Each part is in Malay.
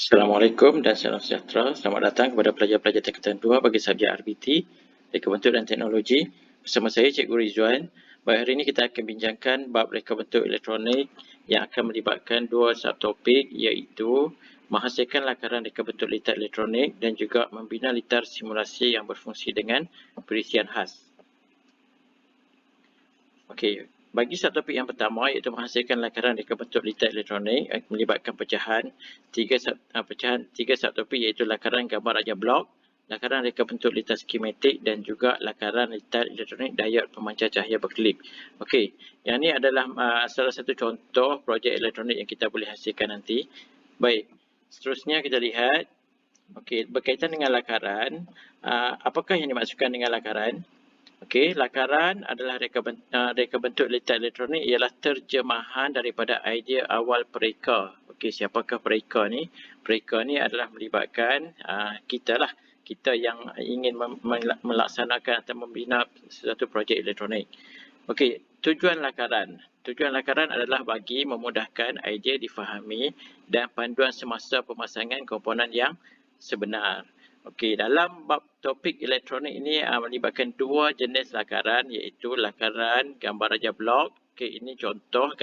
Assalamualaikum dan salam sejahtera. Selamat datang kepada pelajar-pelajar tingkatan 2 bagi subjek RBT, Reka Bentuk dan Teknologi. Bersama saya Cikgu Rizwan. Baik, hari ini kita akan bincangkan bab reka bentuk elektronik yang akan melibatkan dua subtopik iaitu menghasilkan lakaran reka bentuk litar elektronik dan juga membina litar simulasi yang berfungsi dengan perisian khas. Okey, bagi subtopik yang pertama iaitu menghasilkan lakaran reka bentuk litar elektronik melibatkan pecahan tiga subtopik iaitu lakaran gambar raja blok, lakaran reka bentuk litar skematik dan juga lakaran litar elektronik diod pemancar cahaya berkelip. Okey, yang ini adalah salah satu contoh projek elektronik yang kita boleh hasilkan nanti. Baik, seterusnya kita lihat. Okey, berkaitan dengan lakaran, apakah yang dimaksudkan dengan lakaran? Okey, lakaran adalah reka bentuk litar elektronik ialah terjemahan daripada idea awal pereka. Okey, siapakah pereka ni? Pereka ni adalah melibatkan kita lah. Kita yang ingin melaksanakan atau membina sesuatu projek elektronik. Okey, tujuan lakaran. Tujuan lakaran adalah bagi memudahkan idea difahami dan panduan semasa pemasangan komponen yang sebenar. Okey, dalam bab topik elektronik ini melibatkan dua jenis lakaran iaitu lakaran gambar raja blok. Okey, ini contoh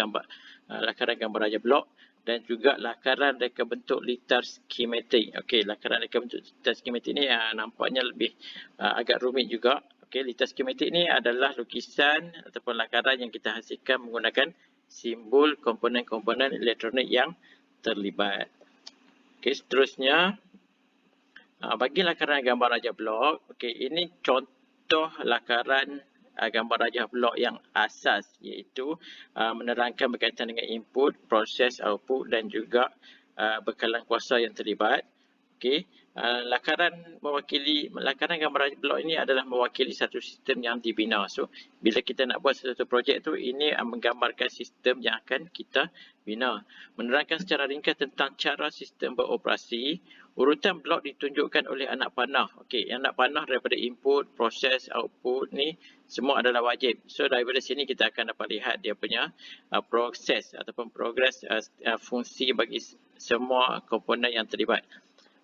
lakaran gambar raja blok dan juga lakaran reka bentuk litar skematik. Okey, lakaran reka bentuk litar skematik ni nampaknya lebih agak rumit juga. Okey, litar skematik ni adalah lukisan ataupun lakaran yang kita hasilkan menggunakan simbol komponen-komponen elektronik yang terlibat. Okey, seterusnya bagi lakaran gambar raja blok, okey, ini contoh lakaran gambar raja blok yang asas iaitu menerangkan berkaitan dengan input, proses, output dan juga bekalan kuasa yang terlibat. Okey, lakaran gambar raja blok ini adalah mewakili satu sistem yang dibina. So, bila kita nak buat satu projek tu, ini menggambarkan sistem yang akan kita bina. Menerangkan secara ringkas tentang cara sistem beroperasi. Urutan blok ditunjukkan oleh anak panah. Okey, anak panah daripada input, proses, output ni semua adalah wajib. So, daripada sini kita akan dapat lihat dia punya proses ataupun progres fungsi bagi semua komponen yang terlibat.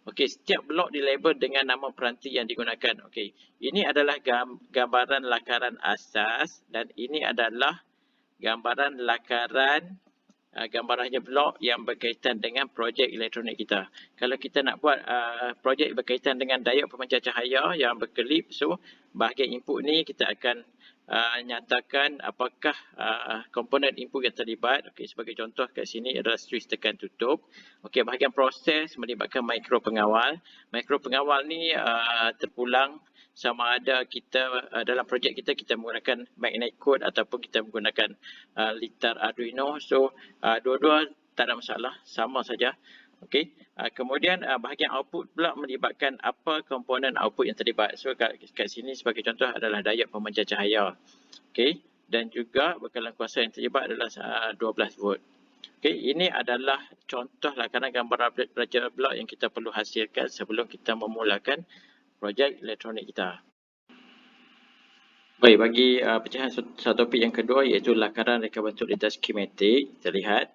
Okey, setiap blok dilabel dengan nama peranti yang digunakan. Okey, ini adalah gambaran lakaran asas dan ini adalah gambaran lakaran gambarannya blok yang berkaitan dengan projek elektronik kita. Kalau kita nak buat projek berkaitan dengan diod pemancar cahaya yang berkelip, so bahagian input ni kita akan nyatakan apakah komponen input yang terlibat. Okey, sebagai contoh kat sini adalah switch tekan tutup. Okey, bahagian proses melibatkan mikro pengawal. Mikro pengawal ni terpulang sama ada kita dalam projek kita menggunakan magnet code ataupun kita menggunakan litar Arduino. So, dua-dua tak ada masalah, sama saja. Okey, kemudian bahagian output pula melibatkan apa komponen output yang terlibat. So, kat sini sebagai contoh adalah diod pemancar cahaya. Okey, dan juga bekalan kuasa yang terlibat adalah 12 volt. Okey, ini adalah contoh lakaran gambar raja blok yang kita perlu hasilkan sebelum kita memulakan projek elektronik kita. Baik, bagi pecahan subtopik yang kedua iaitu lakaran reka bentuk litar skematik, kita lihat.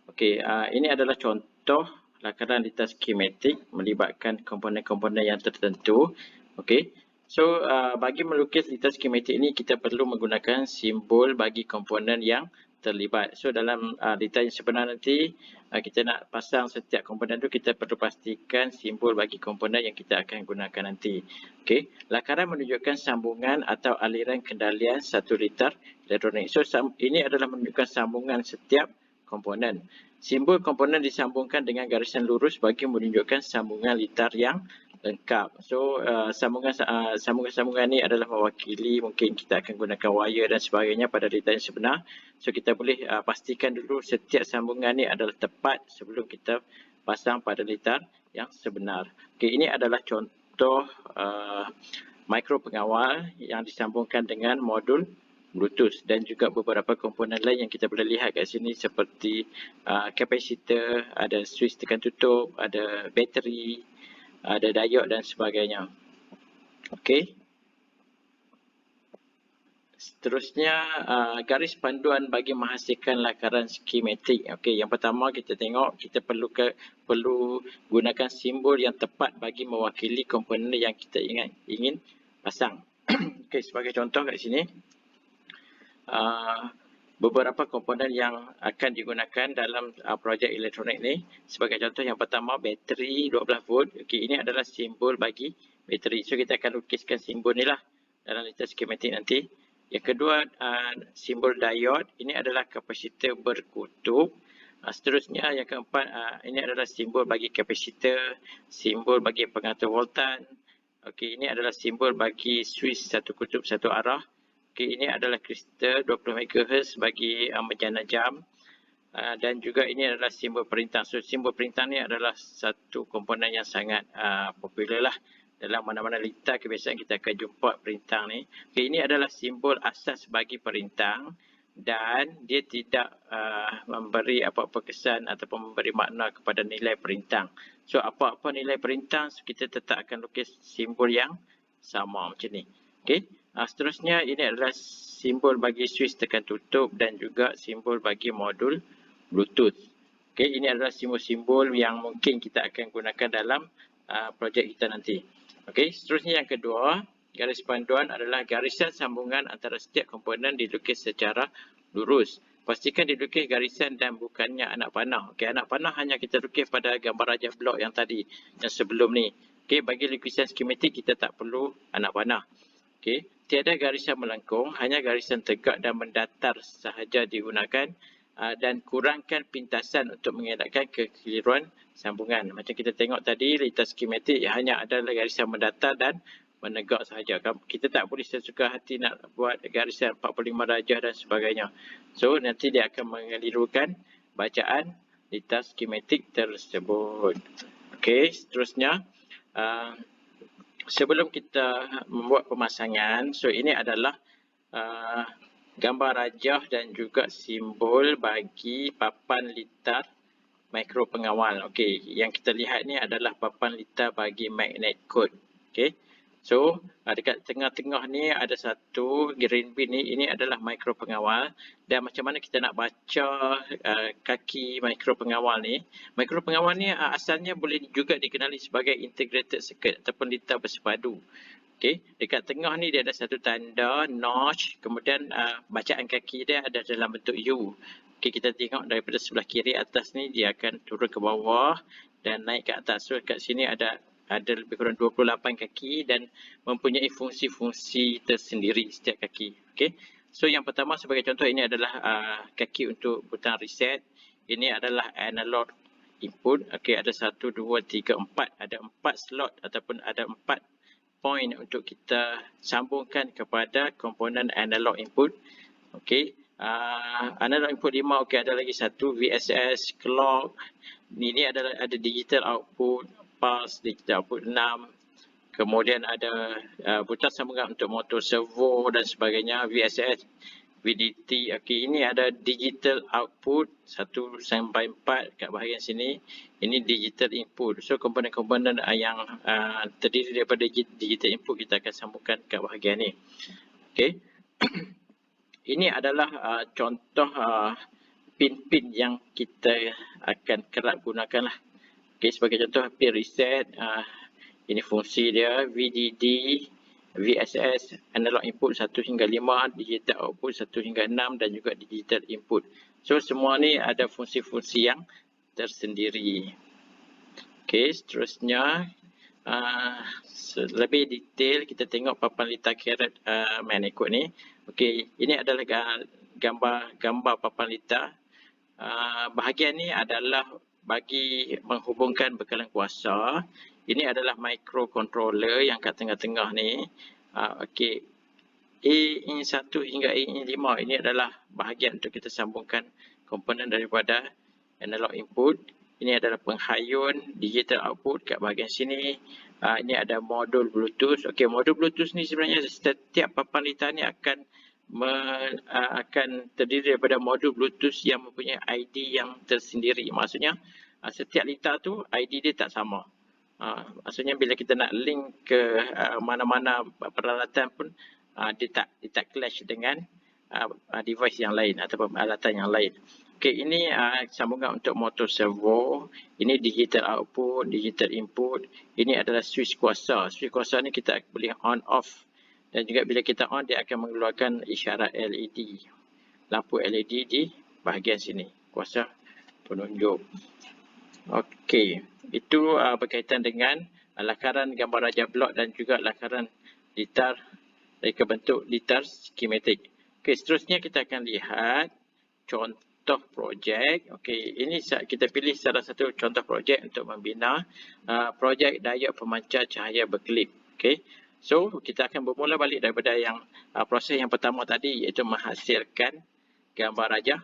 Okey, ini adalah contoh lakaran litar skematik melibatkan komponen-komponen yang tertentu. Okey, so bagi melukis litar skematik ini kita perlu menggunakan simbol bagi komponen yang terlibat. So, dalam litar yang sebenar nanti, kita nak pasang setiap komponen tu, kita perlu pastikan simbol bagi komponen yang kita akan gunakan nanti. Okey, lakaran menunjukkan sambungan atau aliran kendalian satu litar elektronik. So, ini adalah menunjukkan sambungan setiap komponen. Simbol komponen disambungkan dengan garisan lurus bagi menunjukkan sambungan litar yang lengkap. So, sambungan-sambungan ni adalah mewakili mungkin kita akan gunakan wire dan sebagainya pada litar yang sebenar. So, kita boleh pastikan dulu setiap sambungan ni adalah tepat sebelum kita pasang pada litar yang sebenar. Okey, ini adalah contoh mikro pengawal yang disambungkan dengan modul Bluetooth dan juga beberapa komponen lain yang kita boleh lihat kat sini seperti kapasitor, ada switch tekan tutup, ada bateri, ada diod dan sebagainya. Okey. Seterusnya, garis panduan bagi menghasilkan lakaran skematik. Okey, yang pertama kita tengok kita perlu gunakan simbol yang tepat bagi mewakili komponen yang kita ingin pasang. Okey, sebagai contoh kat sini, beberapa komponen yang akan digunakan dalam projek elektronik ni. Sebagai contoh, yang pertama bateri 12 volt. Okey, ini adalah simbol bagi bateri. So kita akan lukiskan simbol ni lah dalam letak skematik nanti. Yang kedua, simbol diode. Ini adalah kapasitor berkutub. Seterusnya, yang keempat, ini adalah simbol bagi kapasitor, simbol bagi pengatur voltan. Okey, ini adalah simbol bagi switch satu kutub satu arah. Okey, ini adalah kristal 20 MHz bagi menjana jam. Dan juga ini adalah simbol perintah. So, simbol perintah ni adalah satu komponen yang sangat popular lah. Dalam mana-mana litar kebiasaan kita akan jumpa perintah ni. Okay, ini adalah simbol asas bagi perintah dan dia tidak memberi apa-apa kesan ataupun memberi makna kepada nilai perintah. So, apa-apa nilai perintah, kita tetap akan lukis simbol yang sama macam ni. Okay. Seterusnya, ini adalah simbol bagi switch tekan tutup dan juga simbol bagi modul Bluetooth. Okay, ini adalah simbol-simbol yang mungkin kita akan gunakan dalam projek kita nanti. Okey, seterusnya yang kedua, garis panduan adalah garisan sambungan antara setiap komponen dilukis secara lurus. Pastikan dilukis garisan dan bukannya anak panah. Okey, anak panah hanya kita lukis pada gambar rajah blok yang tadi, yang sebelum ni. Okey, bagi lukisan skematik kita tak perlu anak panah. Okey, tiada garisan melengkung, hanya garisan tegak dan mendatar sahaja digunakan. Dan kurangkan pintasan untuk mengelakkan kekeliruan sambungan. Macam kita tengok tadi, litas skematik hanya ada garisan mendatar dan menegak sahaja. Kita tak boleh sesuka hati nak buat garisan 45 darjah dan sebagainya. So, nanti dia akan mengelirukan bacaan litas skematik tersebut. Okey, seterusnya, sebelum kita membuat pemasangan, so ini adalah gambar rajah dan juga simbol bagi papan litar mikro pengawal. Okey, yang kita lihat ni adalah papan litar bagi magnet code. Okey. So, dekat tengah-tengah ni ada satu green bin ni, ini adalah mikro pengawal. Dan macam mana kita nak baca kaki mikro pengawal ni? Mikro pengawal ni asalnya boleh juga dikenali sebagai integrated circuit ataupun litar bersepadu. Okey, dekat tengah ni dia ada satu tanda notch, kemudian bacaan kaki dia ada dalam bentuk U. Okey, kita tengok daripada sebelah kiri atas ni dia akan turun ke bawah dan naik ke atas. So kat sini ada lebih kurang 28 kaki dan mempunyai fungsi-fungsi tersendiri setiap kaki. Okey. So yang pertama sebagai contoh, ini adalah kaki untuk butang reset. Ini adalah analog input. Okey, ada 1 2 3 4, ada 4 slot ataupun ada 4 point untuk kita sambungkan kepada komponen analog input. Okey, analog input 5, okey, ada lagi satu VSS clock. Ini ada digital output, pulse digital output 6. Kemudian ada butang sambungan untuk motor servo dan sebagainya, VSS, VDT. Okey, ini ada digital output 1 sampai 4 kat bahagian sini. Ini digital input. So komponen-komponen yang terdiri daripada digital input kita akan sambungkan kat bahagian ni. Okey. Ini adalah contoh pin-pin yang kita akan kerap gunakan lah. Okey, sebagai contoh pin reset, ini fungsi dia, VDD, VSS, analog input 1 hingga 5, digital output 1 hingga 6 dan juga digital input. So semua ni ada fungsi-fungsi yang tersendiri. Okey, seterusnya lebih detail kita tengok papan litar karet magnet code ni. Okey, ini adalah gambar papan litar. Bahagian ni adalah bagi menghubungkan bekalan kuasa. Ini adalah microcontroller yang kat tengah-tengah ni. Okey, AIN1 hingga AIN5 ini adalah bahagian untuk kita sambungkan komponen daripada analog input. Ini adalah penghayun digital output kat bahagian sini. Ini ada modul Bluetooth. Okey, modul Bluetooth ni sebenarnya setiap papan litar ni akan terdiri daripada modul Bluetooth yang mempunyai ID yang tersendiri. Maksudnya setiap litar tu ID dia tak sama. Maksudnya bila kita nak link ke mana-mana peralatan pun dia tak clash dengan device yang lain atau peralatan yang lain. Okey, ini sambungan untuk motor servo, ini digital output, digital input, ini adalah switch kuasa. Switch kuasa ni kita boleh on off dan juga bila kita on dia akan mengeluarkan isyarat LED. Lampu LED di bahagian sini, kuasa penunjuk. Okey, itu berkaitan dengan lakaran gambar raja blok dan juga lakaran litar mereka bentuk litar skematik. Okey, seterusnya kita akan lihat contoh projek. Okey, ini kita pilih salah satu contoh projek untuk membina projek diode pemancar cahaya berkelip. Okey, so kita akan bermula balik daripada yang proses yang pertama tadi, iaitu menghasilkan gambar raja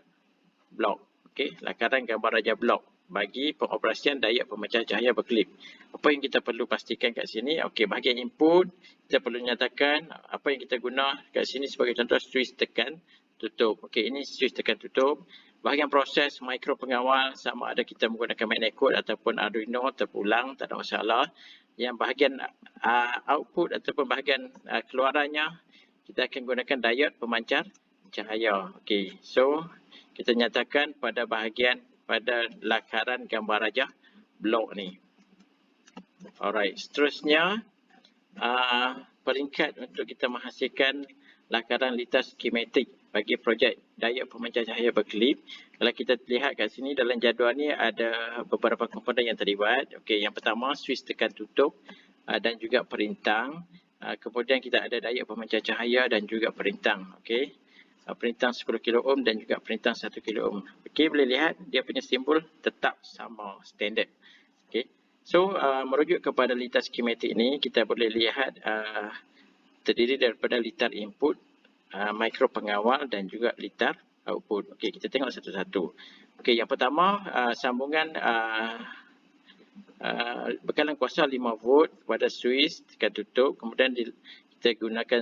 blok. Okey, lakaran gambar raja blok bagi pengoperasian diode pemancar cahaya berkelip. Apa yang kita perlu pastikan kat sini? Okey, bahagian input kita perlu nyatakan apa yang kita guna kat sini sebagai contoh switch tekan tutup. Okey, ini switch tekan tutup. Bahagian proses mikro pengawal sama ada kita menggunakan magnetic ataupun Arduino terpulang, tak ada masalah. Yang bahagian output ataupun bahagian keluarannya kita akan gunakan diode pemancar cahaya. Okey, so kita nyatakan pada bahagian pada lakaran gambar raja blok ni. Alright, seterusnya peringkat untuk kita menghasilkan lakaran litar skematik bagi projek diode pemancar cahaya berkelip. Kalau kita lihat kat sini dalam jadual ni ada beberapa komponen yang terlibat. Okey, yang pertama switch tekan tutup dan juga perintang. Kemudian kita ada diode pemancar cahaya dan juga perintang. Okey, perintang 10 kilo ohm dan juga perintang 1 kilo ohm. Okey, boleh lihat dia punya simbol tetap sama, standard. Okey, so merujuk kepada litar skematik ni kita boleh lihat terdiri daripada litar input, mikro pengawal dan juga litar output. Okey, kita tengok satu-satu. Okey, yang pertama sambungan bekalan kuasa 5 volt pada switch tekan tutup, kemudian kita gunakan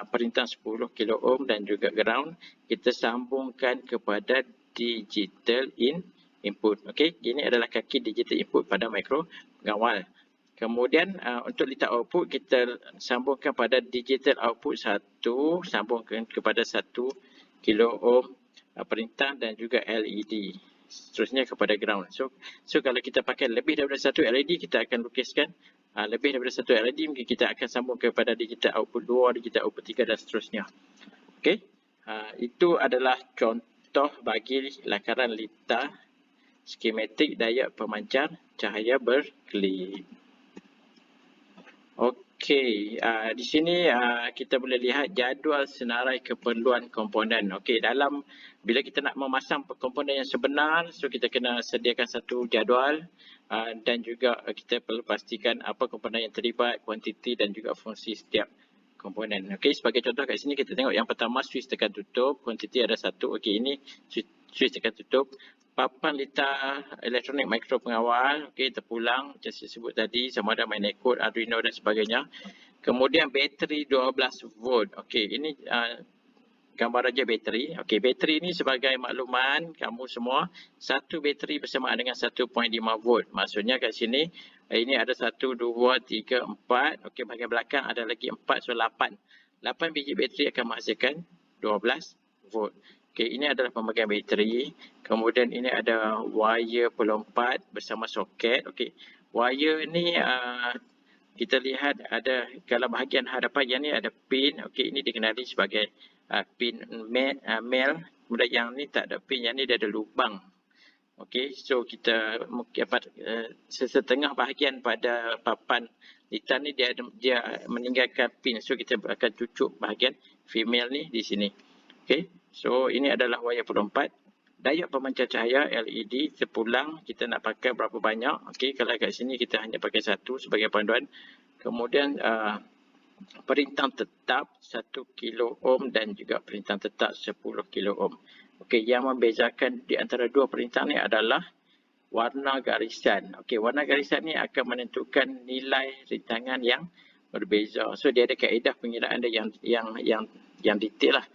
perintah 10 kilo ohm dan juga ground. Kita sambungkan kepada digital input. Okey, ini adalah kaki digital input pada mikro pengawal. Kemudian untuk litar output kita sambungkan pada digital output 1, sambungkan kepada 1 kilo ohm perintah dan juga LED. Seterusnya kepada ground. So kalau kita pakai lebih daripada satu LED, kita akan lukiskan lebih daripada satu LED, mungkin kita akan sambung kepada digital output 2, digital output 3 dan seterusnya. Okey, itu adalah contoh bagi lakaran litar skematik diode pemancar cahaya berkelip. Okey, di sini kita boleh lihat jadual senarai keperluan komponen. Okey, dalam bila kita nak memasang komponen yang sebenar, so kita kena sediakan satu jadual dan juga kita perlu pastikan apa komponen yang terlibat, kuantiti dan juga fungsi setiap komponen. Okey, sebagai contoh kat sini kita tengok yang pertama switch tekan tutup, kuantiti ada 1. Okey, ini switch tekan tutup. Papan litar elektronik mikro pengawal, okey, terpulang macam saya sebut tadi, sama ada magnetic, Arduino dan sebagainya. Kemudian bateri 12 volt. Okey, ini gambar raja bateri. Okey, bateri ini sebagai makluman kamu semua, satu bateri bersamaan dengan 1.5 volt. Maksudnya kat sini ini ada 1, 2, 3, 4. Okey, bahagian belakang ada lagi 4, so 8. 8 biji bateri akan menghasilkan 12 volt. Okey, ini adalah pembagian bateri. Kemudian ini ada wire pelompat bersama soket. Okey, wire ni kita lihat ada kalau bahagian hadapan yang ni ada pin. Okey, ini dikenali sebagai pin male. Kemudian yang ni tak ada pin, yang ni dia ada lubang. Okey, so kita dapat setengah bahagian pada papan litar ni dia meninggalkan pin. So kita akan cucuk bahagian female ni di sini. Okey, so ini adalah wire pelompat. Diode pemancar cahaya LED terpulang, kita nak pakai berapa banyak. Okey, kalau kat sini kita hanya pakai 1 sebagai panduan. Kemudian perintah tetap 1 kilo ohm dan juga perintah tetap 10 kilo ohm. Okey, yang membezakan di antara dua perintah ni adalah warna garisan. Okey, warna garisan ni akan menentukan nilai rintangan yang berbeza. So dia ada kaedah pengiraan dia yang detail lah.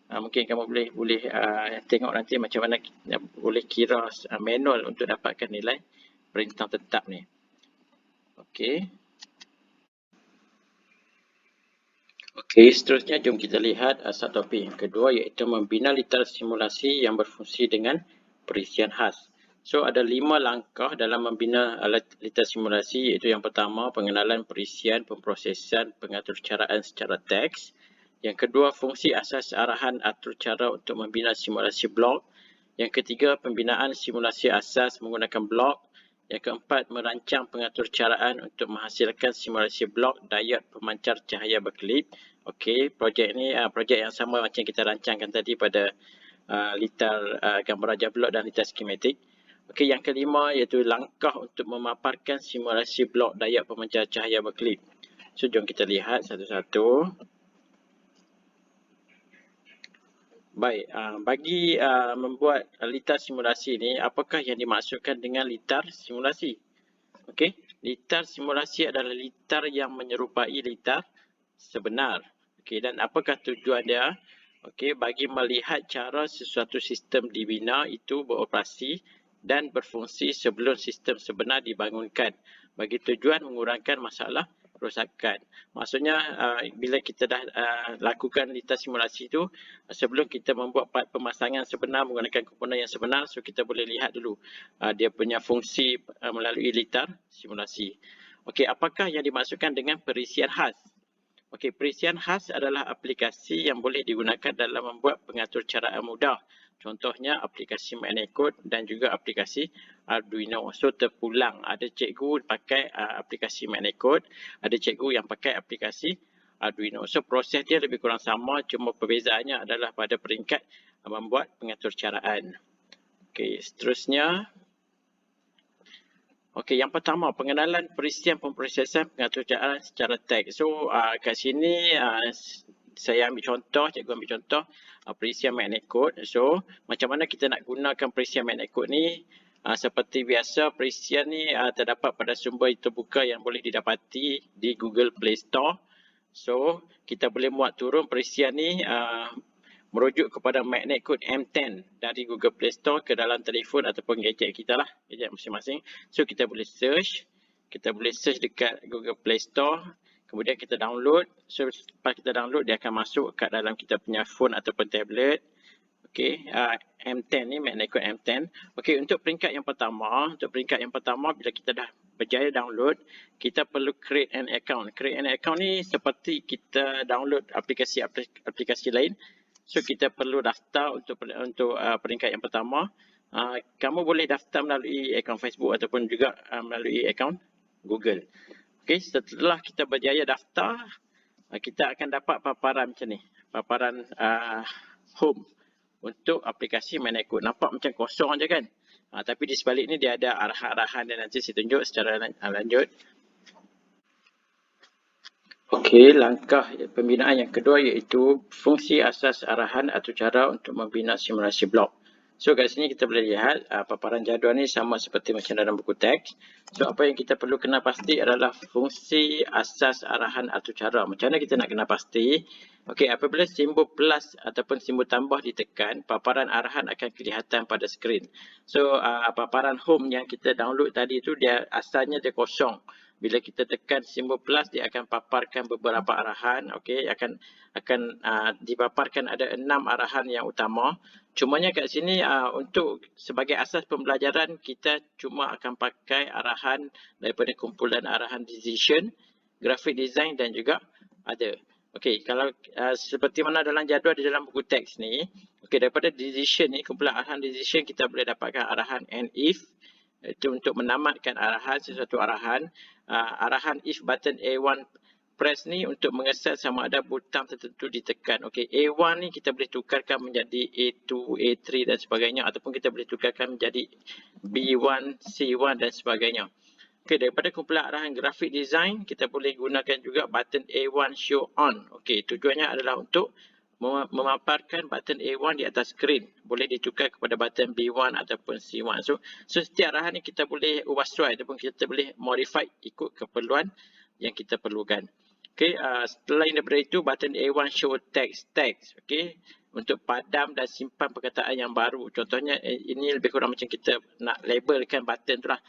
Mungkin kamu boleh tengok nanti macam mana boleh kira manual untuk dapatkan nilai perintah tetap ni. Okey. Okey, seterusnya jom kita lihat subtopik yang kedua iaitu membina litar simulasi yang berfungsi dengan perisian khas. So ada 5 langkah dalam membina litar simulasi iaitu yang pertama pengenalan perisian, pemprosesan, pengaturcaraan secara teks. Yang kedua fungsi asas arahan atur cara untuk membina simulasi blok. Yang ketiga pembinaan simulasi asas menggunakan blok. Yang keempat merancang pengaturcaraan untuk menghasilkan simulasi blok diod pemancar cahaya berkelip. Okey, projek ni projek yang sama macam kita rancangkan tadi pada litar gambar raja blok dan litar skematik. Okey, yang kelima iaitu langkah untuk memaparkan simulasi blok diod pemancar cahaya berkelip. So, jom kita lihat satu-satu. Baik, bagi membuat litar simulasi ni, apakah yang dimaksudkan dengan litar simulasi? Okey, litar simulasi adalah litar yang menyerupai litar sebenar. Okey, dan apakah tujuan dia? Okey, bagi melihat cara sesuatu sistem dibina itu beroperasi dan berfungsi sebelum sistem sebenar dibangunkan. Bagi tujuan mengurangkan masalah kerosakan. Maksudnya bila kita dah lakukan litar simulasi itu, sebelum kita membuat part pemasangan sebenar menggunakan komponen yang sebenar, so kita boleh lihat dulu dia punya fungsi melalui litar simulasi. Okey, apakah yang dimaksudkan dengan perisian khas? Okey, perisian khas adalah aplikasi yang boleh digunakan dalam membuat pengaturcaraan mudah. Contohnya aplikasi Magnecode dan juga aplikasi Arduino. So terpulang, ada cikgu pakai aplikasi Magnecode, ada cikgu yang pakai aplikasi Arduino. So proses dia lebih kurang sama, cuma perbezaannya adalah pada peringkat membuat pengaturcaraan. Okey, seterusnya. Okey, yang pertama pengenalan perisian pemprosesan pengaturcaraan secara teks. So kat sini saya ambil contoh, cikgu ambil contoh perisian Magnecode. So macam mana kita nak gunakan perisian Magnecode ni? Seperti biasa perisian ni terdapat pada sumber terbuka yang boleh didapati di Google Play Store. So kita boleh muat turun perisian ni merujuk kepada Magnecode M10 dari Google Play Store ke dalam telefon ataupun gadget kita lah, gadget masing-masing. So kita boleh search dekat Google Play Store, kemudian kita download. So lepas kita download dia akan masuk kat dalam kita punya phone ataupun tablet. Okey, M10 ni Magnecode M10. Okey, untuk peringkat yang pertama, bila kita dah berjaya download, kita perlu create an account. Create an account ni seperti kita download aplikasi lain. So kita perlu daftar untuk peringkat yang pertama. Kamu boleh daftar melalui akaun Facebook ataupun juga melalui akaun Google. Okey, setelah kita berjaya daftar, kita akan dapat paparan macam ni. Paparan home untuk aplikasi Magnecode. Nampak macam kosong je kan? Tapi di sebalik ni dia ada arahan-arahan dan nanti saya tunjuk secara lanjut. Okey, langkah pembinaan yang kedua iaitu fungsi asas arahan atau cara untuk membina simulasi blok. So kat sini kita boleh lihat paparan jadual ni sama seperti macam dalam buku teks. So apa yang kita perlu kenal pasti adalah fungsi asas arahan atau cara. Macam mana kita nak kenal pasti? Okey, apabila simbol plus ataupun simbol tambah ditekan, paparan arahan akan kelihatan pada skrin. So paparan home yang kita download tadi tu dia asalnya dia kosong. Bila kita tekan simbol plus, dia akan paparkan beberapa arahan. Okey, akan dipaparkan ada 6 arahan yang utama. Cumanya kat sini untuk sebagai asas pembelajaran kita cuma akan pakai arahan daripada kumpulan arahan decision, graphic design dan juga other. Okey, kalau seperti mana dalam jadual di dalam buku teks ni, okey, daripada decision ni, kumpulan arahan decision kita boleh dapatkan arahan and if. Itu untuk menamatkan arahan, sesuatu arahan. Arahan if button A1 press ni untuk mengeset sama ada butang tertentu ditekan. Okey, A1 ni kita boleh tukarkan menjadi A2, A3 dan sebagainya ataupun kita boleh tukarkan menjadi B1, C1 dan sebagainya. Okey, daripada kumpulan arahan graphic design kita boleh gunakan juga button A1 show on. Okey, tujuannya adalah untuk memaparkan button A1 di atas skrin. Boleh ditukar kepada button B1 ataupun C1. So setiap arahan ni kita boleh ubah sesuai ataupun kita boleh modify ikut keperluan yang kita perlukan. Okey, setelah daripada itu button A1 show text. Okey, untuk padam dan simpan perkataan yang baru. Contohnya ini lebih kurang macam kita nak labelkan button tu lah.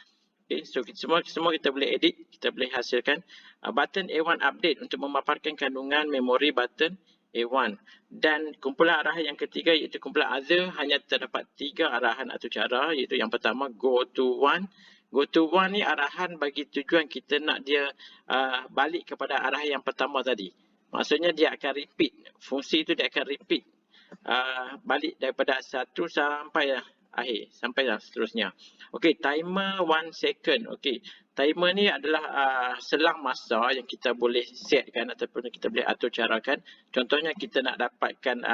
Okay, so semua kita boleh edit, kita boleh hasilkan. Button A1 update untuk memaparkan kandungan memori button A1. Dan kumpulan arahan yang ketiga iaitu kumpulan other, hanya terdapat 3 arahan atau cara, iaitu yang pertama go to one. Go to one ni arahan bagi tujuan kita nak dia balik kepada arah yang pertama tadi. Maksudnya dia akan repeat, fungsi itu dia akan repeat balik daripada 1 sampai akhir, sampai seterusnya. Okey, timer 1 second. Okey, timer ni adalah selang masa yang kita boleh setkan ataupun kita boleh atur carakan. Contohnya kita nak dapatkan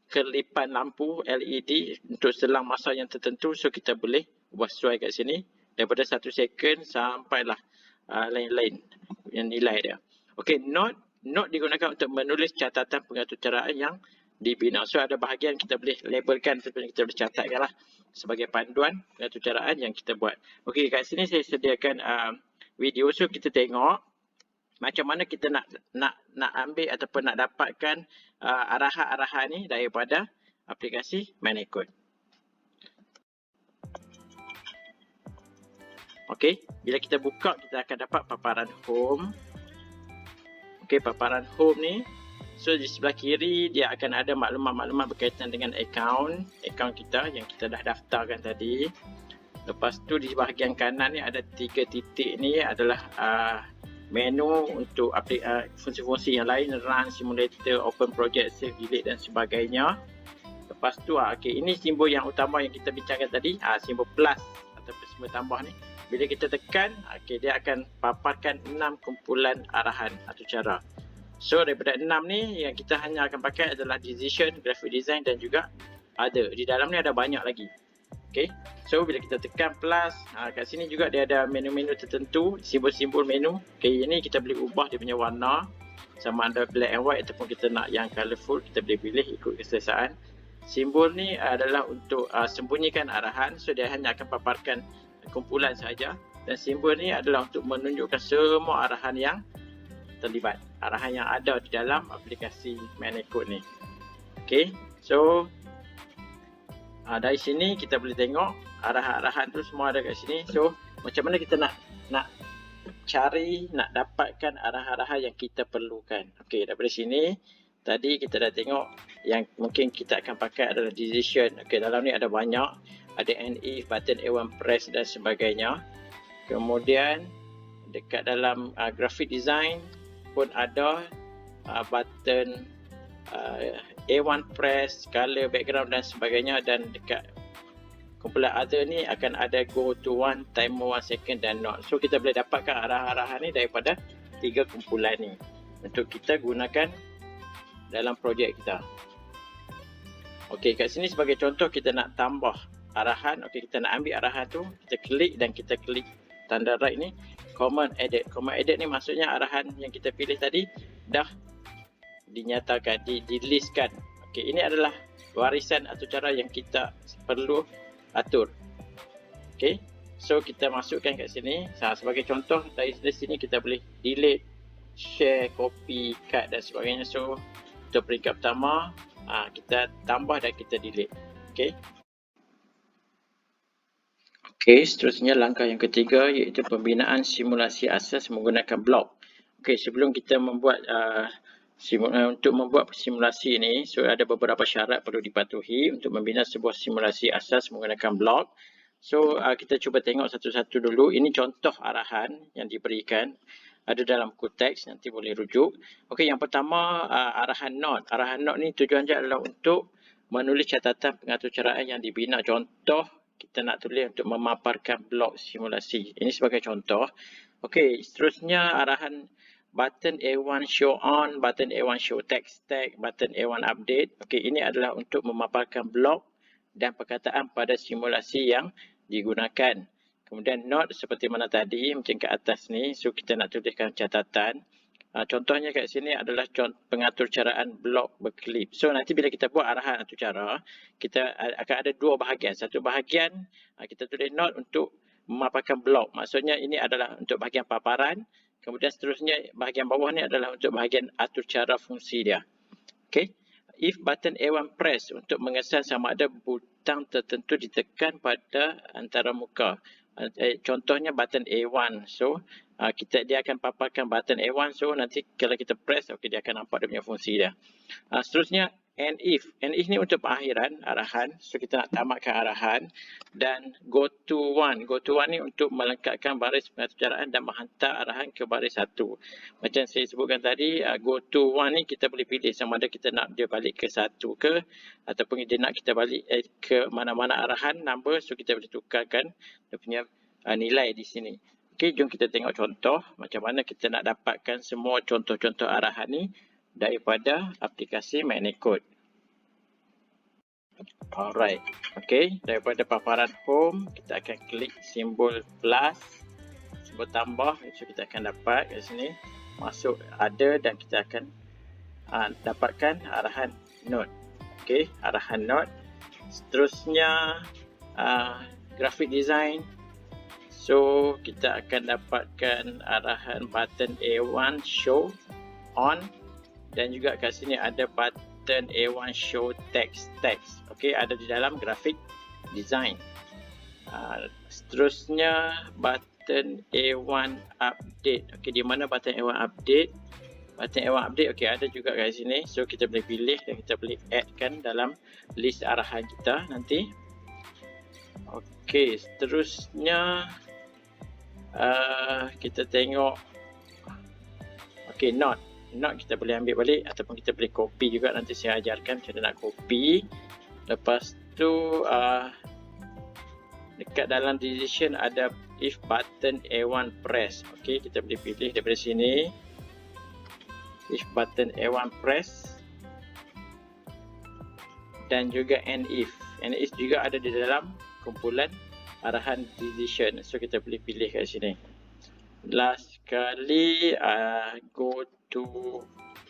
kelipan lampu LED untuk selang masa yang tertentu, so kita boleh buat sesuai kat sini daripada 1 second sampailah lain-lain yang nilai dia. Okey, note digunakan untuk menulis catatan pengatur caraan yang dibina. So ada bahagian kita boleh labelkan ataupun kita boleh catatkan lah sebagai panduan pengatur caraan yang kita buat. Okey, kat sini saya sediakan video, so kita tengok macam mana kita nak ambil ataupun nak dapatkan arahan-arahan ni daripada aplikasi ManageCode. Okey, bila kita buka kita akan dapat paparan home. Okey, paparan home ni, so di sebelah kiri dia akan ada maklumat-maklumat berkaitan dengan akaun kita yang kita dah daftarkan tadi. Lepas tu di bahagian kanan ni ada 3 titik ni adalah menu untuk fungsi-fungsi yang lain, run simulator, open project, save, delete dan sebagainya. Lepas tu okey, ini simbol yang utama yang kita bincangkan tadi, simbol plus ataupun simbol tambah ni. Bila kita tekan, okey, dia akan paparkan 6 kumpulan arahan atau cara. So daripada 6 ni yang kita hanya akan pakai adalah decision, graphic design dan juga other. Di dalam ni ada banyak lagi. Okey. So bila kita tekan plus, kat sini juga dia ada menu-menu tertentu, simbol-simbol menu. Okey, ini kita boleh ubah dia punya warna sama ada black and white ataupun kita nak yang colourful, kita boleh pilih ikut keselesaan. Simbol ni adalah untuk sembunyikan arahan, so dia hanya akan paparkan kumpulan saja, dan simbol ni adalah untuk menunjukkan semua arahan yang terlibat, arahan yang ada di dalam aplikasi ManageCode ni. Okey, so dari sini kita boleh tengok arahan-arahan tu semua ada kat sini. So macam mana kita nak cari, nak dapatkan arahan-arahan yang kita perlukan. Okey, daripada sini tadi kita dah tengok yang mungkin kita akan pakai adalah decision. Okey, dalam ni ada banyak, ada and if, button A1 press dan sebagainya. Kemudian dekat dalam graphic design pun ada button A1 press, color, background dan sebagainya, dan dekat kumpulan other ni akan ada go to one, timer 1 second dan not. So kita boleh dapatkan arahan-arahan ni daripada 3 kumpulan ni untuk kita gunakan dalam projek kita. Okey, kat sini sebagai contoh kita nak tambah arahan. Okey, kita nak ambil arahan tu, kita klik dan kita klik tanda right ni, command edit. Command edit ni maksudnya arahan yang kita pilih tadi dah dinyatakan, di-listkan. Okey, ini adalah warisan atau cara yang kita perlu atur. Okey, so kita masukkan kat sini. Sebagai contoh dari sini kita boleh delete, share, copy, cut dan sebagainya. So untuk peringkat pertama kita tambah dan kita delete. Okey. Okey, seterusnya langkah yang ketiga iaitu pembinaan simulasi asas menggunakan blok. Okey, sebelum kita membuat untuk membuat simulasi ini, so ada beberapa syarat perlu dipatuhi untuk membina sebuah simulasi asas menggunakan blok. So kita cuba tengok satu-satu dulu. Ini contoh arahan yang diberikan, ada dalam buku teks, nanti boleh rujuk. Okey, yang pertama arahan note. Arahan note ni tujuannya adalah untuk menulis catatan pengatur caraan yang dibina. Contoh kita nak tulis untuk memaparkan blok simulasi. Ini sebagai contoh. Okey, seterusnya arahan button A1 show on, button A1 show text tag, button A1 update. Okey, ini adalah untuk memaparkan blok dan perkataan pada simulasi yang digunakan. Kemudian note seperti mana tadi, macam ke atas ni, so kita nak tuliskan catatan. Contohnya kat sini adalah pengatur caraan blok berkelip. So nanti bila kita buat arahan atau cara, kita akan ada 2 bahagian. Satu bahagian kita tulis note untuk memaparkan blok. Maksudnya ini adalah untuk bahagian paparan. Kemudian seterusnya bahagian bawah ni adalah untuk bahagian atur cara fungsi dia. Okay. If button A1 press untuk mengesan sama ada butang tertentu ditekan pada antara muka. Contohnya button A1. So dia akan paparkan button A1. So nanti kalau kita press, okey, dia akan nampak dia punya fungsi dia. Seterusnya and if. And if ni untuk pengakhiran arahan. So kita nak tamatkan arahan. Dan go to one. Go to one ni untuk melengkapkan baris pengaturcaraan dan menghantar arahan ke baris satu. Macam saya sebutkan tadi, go to one ni kita boleh pilih sama ada kita nak dia balik ke satu ke, ataupun dia nak kita balik ke mana-mana arahan number. So kita boleh tukarkan dia punya nilai di sini. Okey, jom kita tengok contoh macam mana kita nak dapatkan semua contoh-contoh arahan ni daripada aplikasi MagnaCode. Alright, okey, daripada paparan home kita akan klik simbol plus, simbol tambah. So kita akan dapat kat sini masuk ada dan kita akan dapatkan arahan note. Okey, arahan note. Seterusnya graphic design. So kita akan dapatkan arahan button A1 show on. Dan juga kat sini ada button A1 show text. Okey, ada di dalam graphic design. Seterusnya button A1 update. Okey, di mana button A1 update? Button A1 update, okey, ada juga kat sini. So kita boleh pilih dan kita boleh addkan dalam list arahan kita nanti. Okey, seterusnya kita tengok. Okey, note kita boleh ambil balik ataupun kita boleh copy juga. Nanti saya ajarkan macam mana nak copy. Lepas tu dekat dalam decision ada if button A1 press. Okey, kita boleh pilih daripada sini if button A1 press, dan juga and if juga ada di dalam kumpulan arahan decision. So kita boleh pilih kat sini. Last sekali go to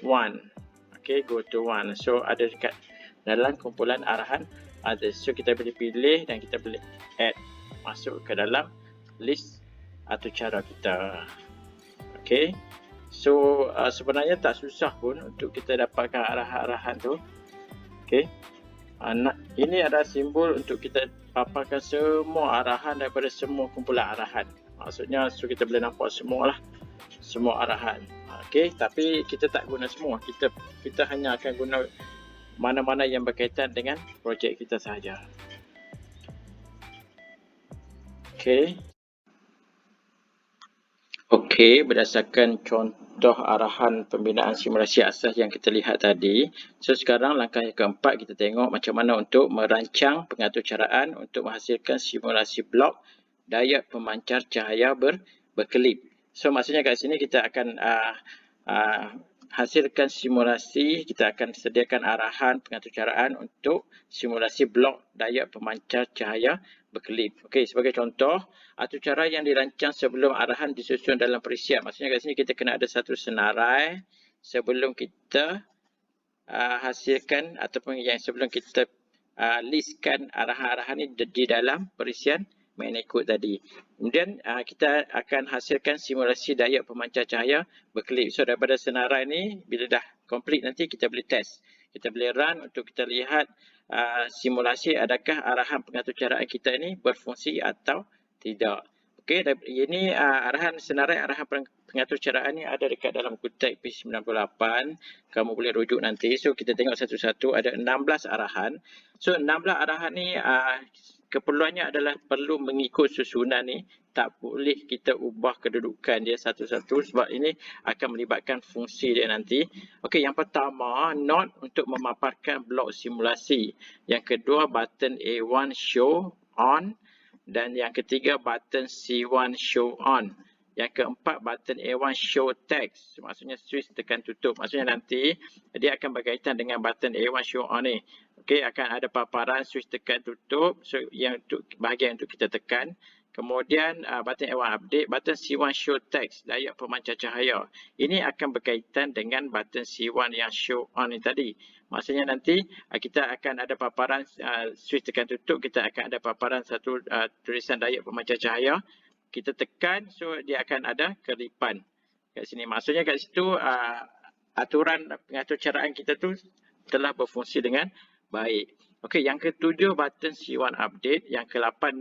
one. Okay, go to one. So ada dekat dalam kumpulan arahan others. So kita boleh pilih dan kita boleh add masuk ke dalam list atau cara kita. Okay, so sebenarnya tak susah pun untuk kita dapatkan arahan-arahan tu. Okay, ini adalah simbol untuk kita paparkan semua arahan daripada semua kumpulan arahan. Maksudnya so kita boleh nampak semua arahan. Okey, tapi kita tak guna semua. Kita hanya akan guna mana-mana yang berkaitan dengan projek kita sahaja. Okey, berdasarkan contoh arahan pembinaan simulasi asas yang kita lihat tadi. So sekarang langkah yang keempat, kita tengok macam mana untuk merancang pengaturcaraan untuk menghasilkan simulasi blok daya pemancar cahaya berkelip. So maksudnya kat sini kita akan hasilkan simulasi, kita akan sediakan arahan pengaturcaraan untuk simulasi blok daya pemancar cahaya berkelip. Okey, sebagai contoh, aturcara yang dirancang sebelum arahan disusun dalam perisian. Maksudnya kat sini kita kena ada satu senarai sebelum kita hasilkan ataupun yang sebelum kita listkan arahan-arahan ini di dalam perisian MagnaCode tadi. Kemudian kita akan hasilkan simulasi daya pemancar cahaya berkelip. So daripada senarai ni, bila dah complete nanti kita boleh test. Kita boleh run untuk kita lihat simulasi adakah arahan pengaturcaraan kita ni berfungsi atau tidak. Okey, ini arahan senarai arahan pengaturcaraan ni ada dekat dalam Kutek P98. Kamu boleh rujuk nanti. So kita tengok satu-satu, ada 16 arahan. So 16 arahan ni keperluannya adalah perlu mengikut susunan ni. Tak boleh kita ubah kedudukan dia satu-satu sebab ini akan melibatkan fungsi dia nanti. Okey, yang pertama, note untuk memaparkan blok simulasi. Yang kedua, button A1 show on. Dan yang ketiga, button C1 show on. Yang keempat, button A1 show text. Maksudnya switch tekan tutup. Maksudnya nanti dia akan berkaitan dengan button A1 show on ni. Okey, akan ada paparan switch tekan tutup. So yang untuk bahagian untuk kita tekan. Kemudian button A1 update, button C1 show text, daya pemancar cahaya. Ini akan berkaitan dengan button C1 yang show on ni tadi. Maksudnya nanti kita akan ada paparan switch tekan tutup, kita akan ada paparan satu tulisan daya pemancar cahaya. Kita tekan, so dia akan ada kelipan kat sini. Maksudnya kat situ aturan pengaturcaraan kita tu telah berfungsi dengan baik. Okey, yang ketujuh button C1 update, yang ke-8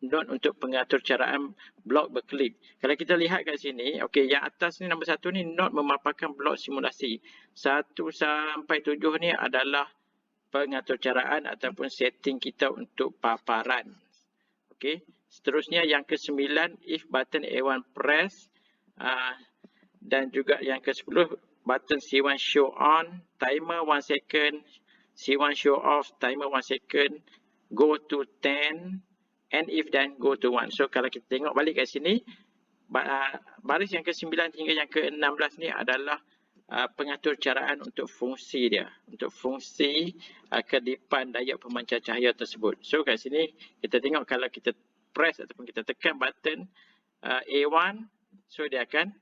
not untuk pengatur caraan blok berkelip. Kalau kita lihat kat sini, okey, yang atas ni nombor 1 ni not memaparkan blok simulasi. 1 sampai 7 ni adalah pengatur caraan ataupun setting kita untuk paparan. Okey, seterusnya yang ke-9 if button A1 press dan juga yang ke-10 button C1 show on, timer 1 second, C1 show off, timer 1 second, go to 10, and if then go to 1. So kalau kita tengok balik kat sini, baris yang ke-9 hingga yang ke-16 ni adalah pengatur caraan untuk fungsi dia, untuk fungsi kedipan diod pemancar cahaya tersebut. So kat sini kita tengok kalau kita press ataupun kita tekan button A1, so dia akan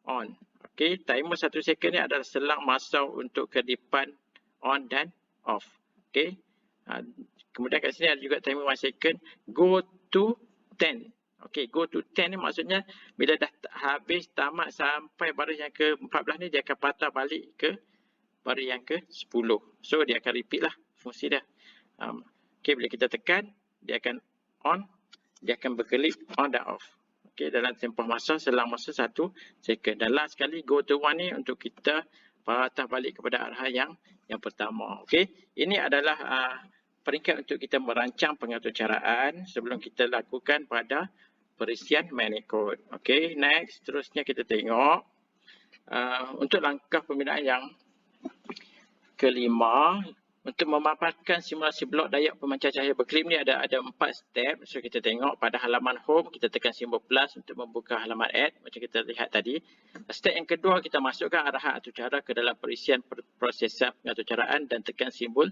on. Okey, timer 1 second ni adalah selang masa untuk kedipan on dan off. Okey. Kemudian kat sini ada juga timer 1 second, go to 10. Okey, go to 10 ni maksudnya bila dah habis tamat sampai baris yang ke-14 ni dia akan patah balik ke baris yang ke-10. So dia akan repeat lah fungsi dia. Okey, bila kita tekan dia akan on, dia akan berkelip on dan off. Okey, dalam tempoh masa selang masa 1 second. Dan last sekali go to 1 ni untuk kita patah balik kepada arahan yang pertama. Okey, ini adalah peringkat untuk kita merancang pengatur caraan sebelum kita lakukan pada perisian manicode. Okey, next. Seterusnya kita tengok untuk langkah pembinaan yang kelima, untuk memaparkan simulasi blok diod pemancar cahaya berkelip ni ada 4 step. So kita tengok pada halaman home, kita tekan simbol plus untuk membuka halaman add macam kita lihat tadi. Step yang kedua, kita masukkan arahan atau cara ke dalam perisian prosesor pengatur caraan dan tekan simbol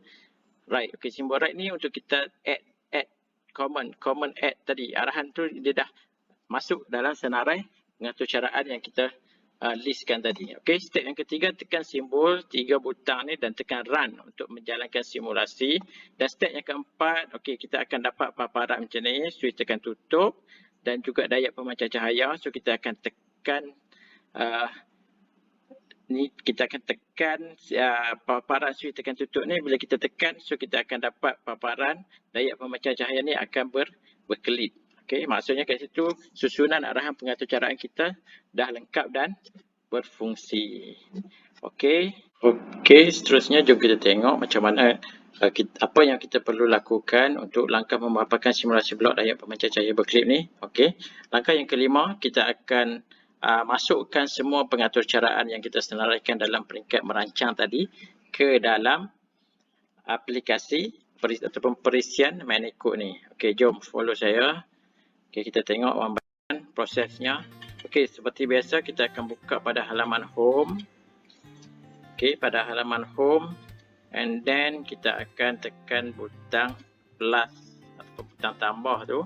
right. Okey, simbol right ni untuk kita add common add tadi. Arahan tu dia dah masuk dalam senarai pengatur caraan yang kita listkan tadi. Okey, step yang ketiga, tekan simbol 3 butang ni dan tekan run untuk menjalankan simulasi. Dan step yang keempat, okey, kita akan dapat paparan macam ni, switch tekan tutup dan juga diod pemancar cahaya. So kita akan tekan ni, kita akan tekan paparan switch tekan tutup ni. Bila kita tekan, so kita akan dapat paparan diod pemancar cahaya ni akan berkelip. Okey, maksudnya kat situ susunan arahan pengatur caraan kita dah lengkap dan berfungsi. Okey, seterusnya jom kita tengok macam mana apa yang kita perlu lakukan untuk langkah memaparkan simulasi blok diod pemancar cahaya berkelip ni. Okey, langkah yang kelima, kita akan masukkan semua pengatur caraan yang kita senaraikan dalam peringkat merancang tadi ke dalam aplikasi ataupun perisian manicode ni. Okey, jom follow saya. Okey, kita tengok gambaran prosesnya. Okey, seperti biasa kita akan buka pada halaman home. Okey, pada halaman home and then kita akan tekan butang plus atau butang tambah tu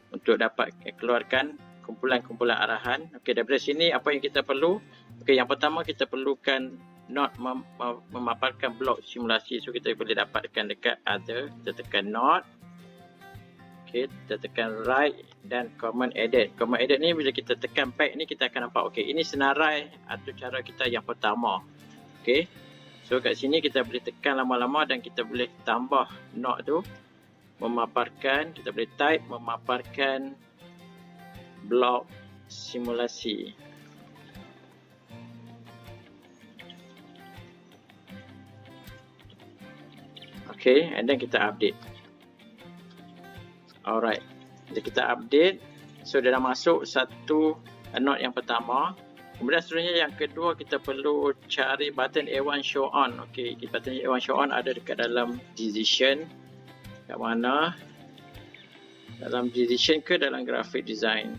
untuk dapat keluarkan kumpulan-kumpulan arahan. Okey, daripada sini apa yang kita perlu? Okey, yang pertama kita perlukan not memaparkan blok simulasi. So kita boleh dapatkan dekat other, kita tekan not. Okey, kita tekan right dan command edit. Command edit ni bila kita tekan back ni kita akan nampak okey, ini senarai atau cara kita yang pertama. Okey. So kat sini kita boleh tekan lama-lama dan kita boleh tambah not tu memaparkan, kita boleh type memaparkan blok simulasi. Okey, and then kita update. Alright, jadi kita update. So dia dah masuk satu note yang pertama. Kemudian seterusnya yang kedua, kita perlu cari button A1 show on. Okey, button A1 show on ada dekat dalam decision. Kat mana? Dalam decision ke dalam graphic design?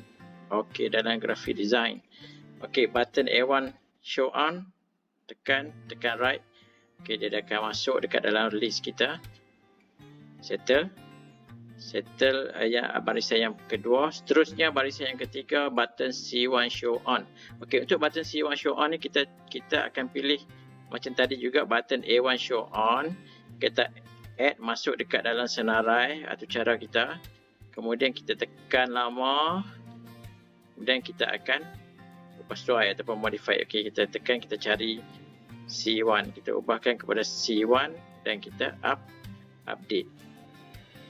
Okey, dalam graphic design. Okey, button A1 show on, tekan right. Okey, dia akan masuk dekat dalam list kita. Settle barisan yang kedua. Seterusnya barisan yang ketiga, button C1 show on. Okey, untuk button C1 show on ni kita akan pilih macam tadi juga button A1 show on. Kita add masuk dekat dalam senarai atau cara kita. Kemudian kita tekan lama. Kemudian kita akan sesuai ataupun modify. Okey, kita tekan, kita cari C1. Kita ubahkan kepada C1 dan kita update.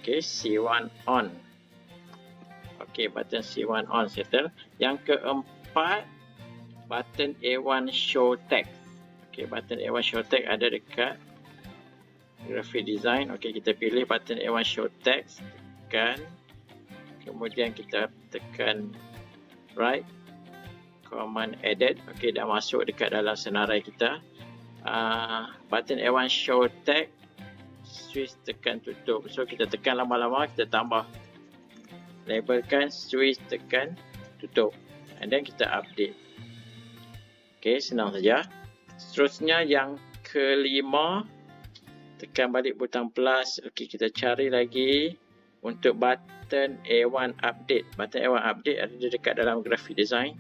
Okey, C1 on. Okey, button C1 on, settle. Yang keempat, button A1 show text. Okey, button A1 show text ada dekat graphic design. Okey, kita pilih button A1 show text, tekan. Kemudian kita tekan right, command edit. Okey, dah masuk dekat dalam senarai kita. Button A1 show text, switch tekan tutup. So kita tekan lama-lama, kita tambah labelkan, switch tekan tutup, and then kita update. Okey, senang saja. Seterusnya yang kelima, tekan balik butang plus. Okey, kita cari lagi untuk button A1 update. Button A1 update ada dekat dalam graphic design.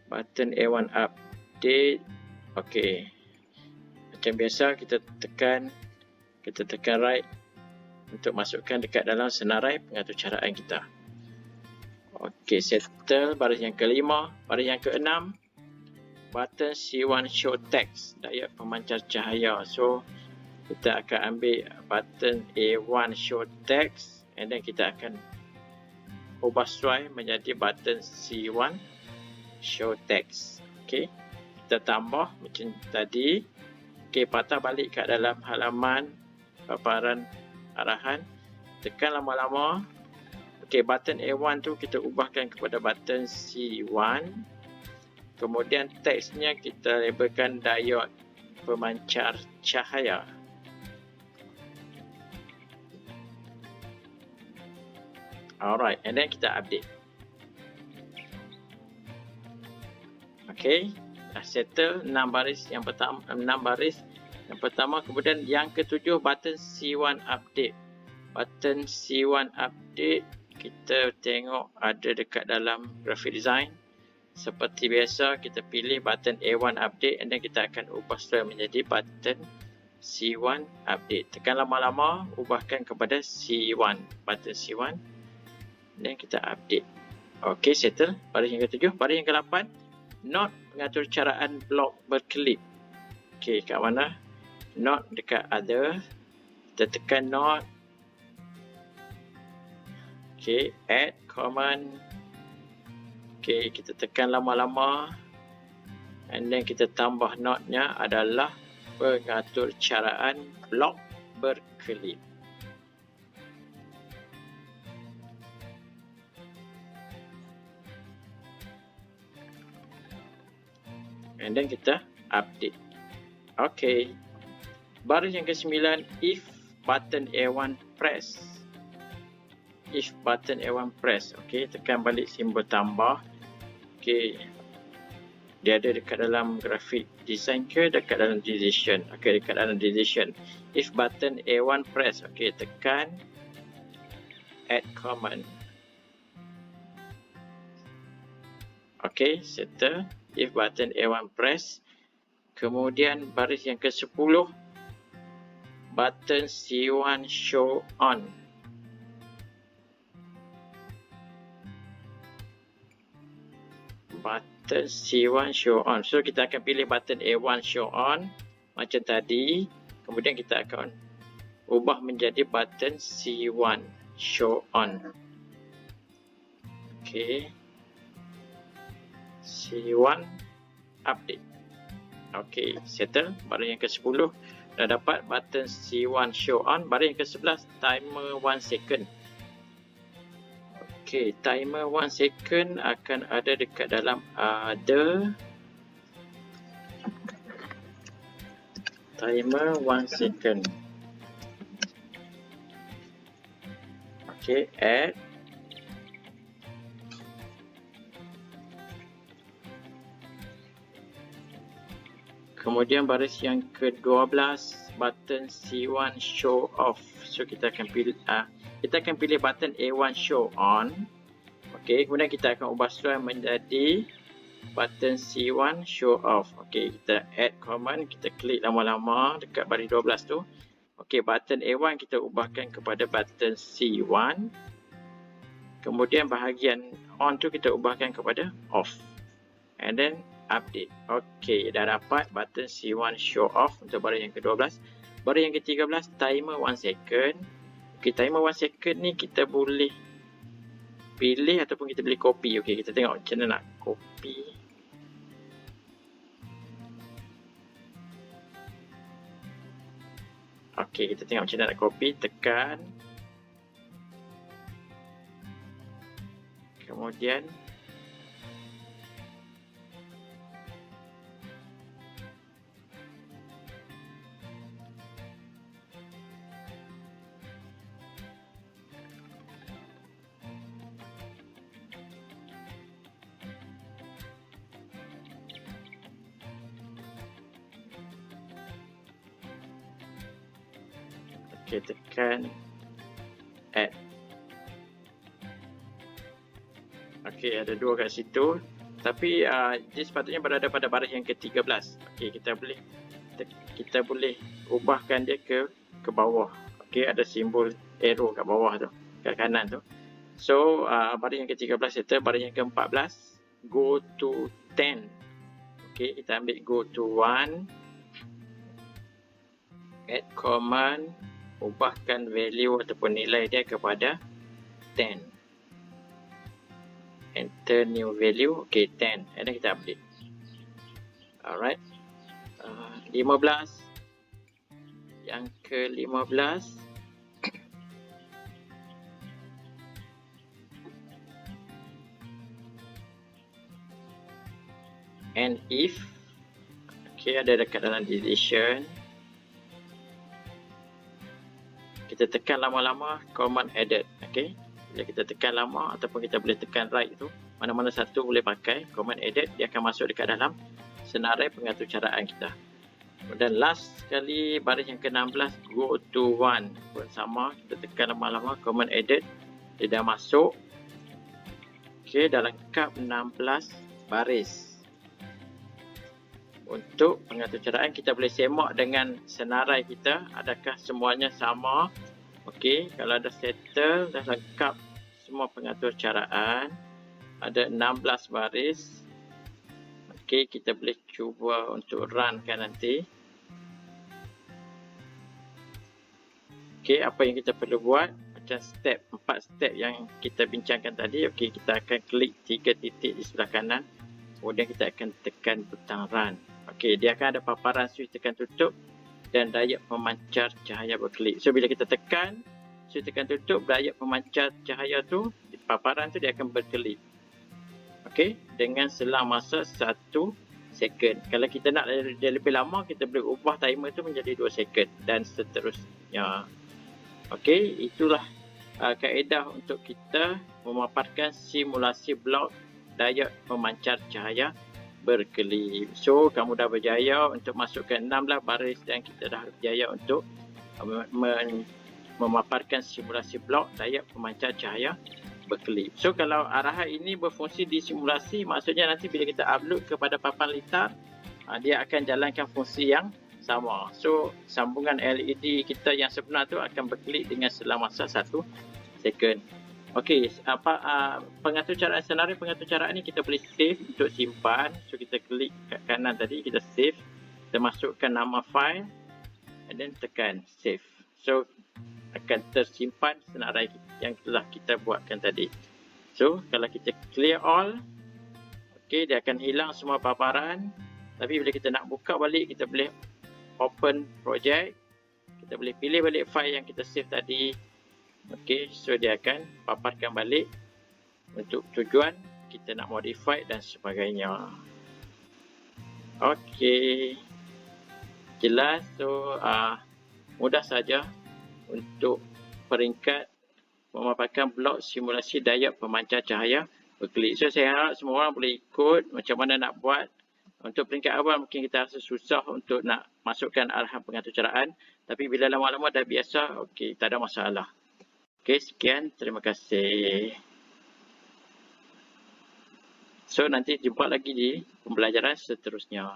Button A1 update. Okey, macam biasa kita tekan right untuk masukkan dekat dalam senarai pengatur caraan kita. Okey, settle baris yang kelima. Baris yang keenam, button C1 show text, daya pemancar cahaya. So kita akan ambil button A1 show text, and then kita akan ubah sesuai menjadi button C1 show text. Okey, kita tambah macam tadi. Okey, patah balik kat dalam halaman paparan arahan, tekan lama-lama. Okey, button A1 tu kita ubahkan kepada button C1. Kemudian teksnya kita labelkan diode pemancar cahaya. Alright, and then kita update. Okey, dah settle 6 baris yang pertama, 6 baris yang pertama. Kemudian yang ketujuh, button C1 update. Button C1 update kita tengok ada dekat dalam graphic design. Seperti biasa, kita pilih button A1 update, and then kita akan ubah sesuai menjadi button C1 update. Tekan lama-lama, ubahkan kepada C1, button C1, dan kita update. Okey, settle baris yang ke-7. Baris yang ke-8, not pengatur caraan blok berkelip. Okey, kat mana? Not dekat other. Kita tekan not. Okey, add command. Okey, kita tekan lama-lama, and then kita tambah notnya adalah pengatur caraan blok berkelip. And then kita update. Okey, baris yang ke-9, if button A1 press. If button A1 press. Okey, tekan balik simbol tambah. Okey, dia ada dekat dalam graphic design ke dekat dalam decision? Okey, dekat dalam decision. If button A1 press. Okey, tekan add command. Okey, settle. If button A1 press. Kemudian baris yang ke-10, button C1 show on. Button C1 show on. So kita akan pilih button A1 show on macam tadi. Kemudian kita akan ubah menjadi button C1 show on. Okey, C1 update. Okey, settle. Baris yang ke-10 dah dapat button C1 show on. Baris yang ke-11, timer 1 second. Okey, timer 1 second akan ada dekat dalam other. Timer 1 second. Okey, add. Kemudian baris yang ke-12, button C1 show off. So kita akan pilih button A1 show on. Okey, kemudian kita akan ubah sesuai menjadi button C1 show off. Okey, kita add command, kita klik lama-lama dekat baris 12 tu. Okey, button A1 kita ubahkan kepada button C1. Kemudian bahagian on tu kita ubahkan kepada off. And then update. Okey, dah dapat button C1 show off untuk baris yang ke-12. Baris yang ke-13, timer 1 second. Okey, timer 1 second ni kita boleh pilih ataupun kita boleh copy. Okey, kita tengok macam mana nak copy. Okey, kita tengok macam mana nak copy, tekan. Kemudian okey, tekan add. Okey, ada 2 kat situ. Tapi dia sepatutnya berada pada baris yang ke-13. Okey, kita boleh ubahkan dia ke bawah. Okey, ada simbol arrow kat bawah tu, kat kanan tu. So, baris yang ke-13 itu, baris yang ke-14, go to 10. Okey, kita ambil go to 1. Add command, ubahkan value ataupun nilai dia kepada 10. Enter new value. Okay, 10. And then kita update. Alright. 15. Yang ke-15. And if. Okay, ada dekat dalam decision. Kita tekan lama-lama, command added. Okay. Bila kita tekan lama ataupun kita boleh tekan right tu, mana-mana satu boleh pakai command edit, dia akan masuk dekat dalam senarai pengaturcaraan kita. Dan last sekali baris yang ke-16, go to 1 pun sama, kita tekan lama-lama command edit, dia dah masuk. Okey, dah lengkap 16 baris. Untuk pengaturcaraan kita boleh semak dengan senarai kita, adakah semuanya sama. Okey, kalau dah settle, dah lengkap semua pengaturcaraan, ada 16 baris. Okey, kita boleh cuba untuk run kan nanti. Okey, apa yang kita perlu buat, macam 4 step yang kita bincangkan tadi. Okey, kita akan klik 3 titik di sebelah kanan, kemudian kita akan tekan butang run. Okey, dia akan ada paparan switch tekan tutup dan daya pemancar cahaya berkelip. So, bila kita tekan switch tekan tutup, daya pemancar cahaya tu, paparan tu dia akan berkelip. Okey, dengan selang masa 1 second. Kalau kita nak dia lebih lama, kita boleh ubah timer tu menjadi 2 second dan seterusnya. Okey, itulah kaedah untuk kita memaparkan simulasi blok daya pemancar cahaya berkelip. So, kamu dah berjaya untuk masukkan 16 baris dan kita dah berjaya untuk memaparkan simulasi blok daya pemancar cahaya berkelip. So, kalau arahan ini berfungsi di simulasi, maksudnya nanti bila kita upload kepada papan litar, dia akan jalankan fungsi yang sama. So, sambungan LED kita yang sebenar tu akan berkelip dengan selang masa 1 second. Okey, pengaturcaraan senarai pengaturcaraan ni kita boleh save untuk simpan. So, kita klik kat kanan tadi, kita save. Kita masukkan nama file and then tekan save. So, akan tersimpan senarai yang telah kita buatkan tadi. So, kalau kita clear all, okey, dia akan hilang semua paparan. Tapi bila kita nak buka balik, kita boleh open project. Kita boleh pilih balik file yang kita save tadi. Okey, so dia akan paparkan balik untuk tujuan kita nak modify dan sebagainya. Okey, jelas. So, mudah saja untuk peringkat memaparkan blok simulasi daya pemancar cahaya berkelip. So, saya harap semua orang boleh ikut macam mana nak buat. Untuk peringkat awal mungkin kita rasa susah untuk nak masukkan arahan pengaturcaraan. Tapi bila lama-lama dah biasa, okey, tak ada masalah. Okey, sekian. Terima kasih. So, nanti jumpa lagi di pembelajaran seterusnya.